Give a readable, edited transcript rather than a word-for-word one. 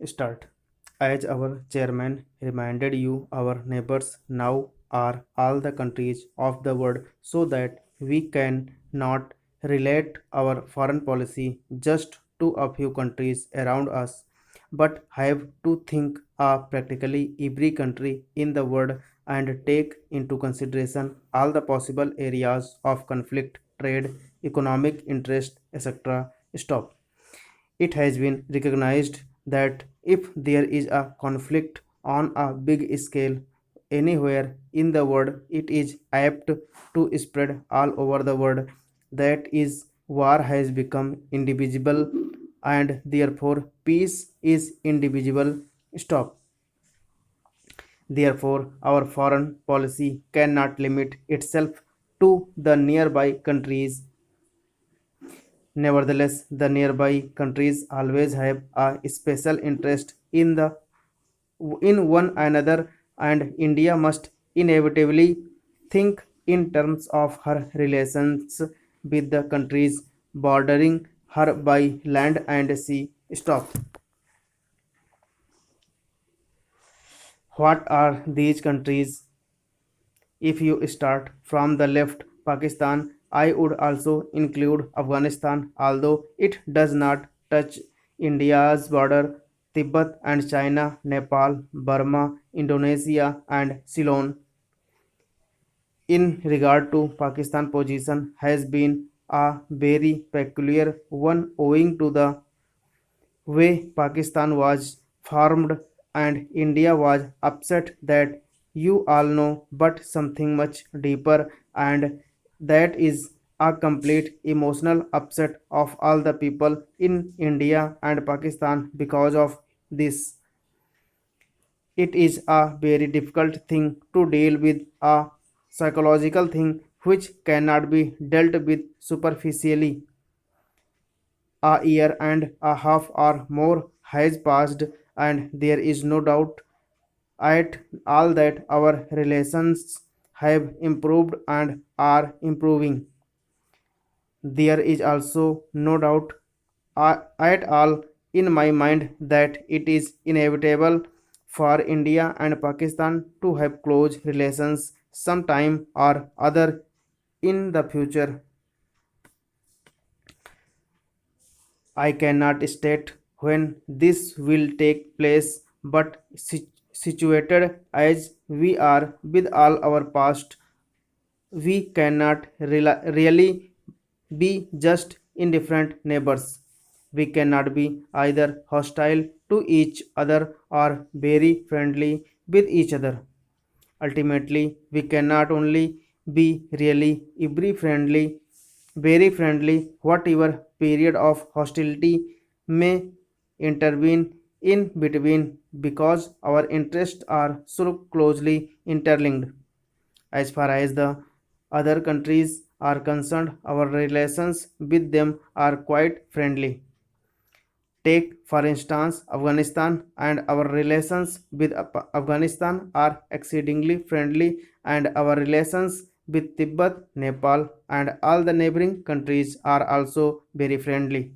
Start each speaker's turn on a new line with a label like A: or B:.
A: start. As our chairman reminded you, our neighbors now are all the countries of the world, so that we can not relate our foreign policy just to a few countries around us, but have to think of practically every country in the world and take into consideration all the possible areas of conflict, trade, economic interest, etc. Stop. It has been recognized that if there is a conflict on a big scale anywhere in the world, it is apt to spread all over the world. That is, war has become indivisible and therefore peace is indivisible. Stop. Therefore, our foreign policy cannot limit itself to the nearby countries. Nevertheless, the nearby countries always have a special interest in one another, and India must inevitably think in terms of her relations with the countries bordering her by land and sea. Stop. What are these countries? If you start from the left, Pakistan, I would also include Afghanistan, although it does not touch India's border, Tibet and China, Nepal, Burma, Indonesia, and Ceylon. In regard to Pakistan position has been a very peculiar one owing to the way Pakistan was formed and India was upset that you all know, but something much deeper, and that is a complete emotional upset of all the people in India and Pakistan because of this. It is a very difficult thing to deal with, a psychological thing which cannot be dealt with superficially. A year and a half or more has passed, and there is no doubt at all that our relations have improved and are improving. There is also no doubt at all in my mind that it is inevitable for India and Pakistan to have close relations sometime or other in the future. I cannot state when this will take place, but situated as we are with all our past, we cannot really be just indifferent neighbors. We cannot be either hostile to each other or very friendly with each other. Ultimately, we cannot only be really very friendly, whatever period of hostility may intervene in between, because our interests are so closely interlinked. As far as the other countries are concerned, our relations with them are quite friendly. Take, for instance, Afghanistan, and our relations with Afghanistan are exceedingly friendly, and our relations with Tibet, Nepal, and all the neighboring countries are also very friendly.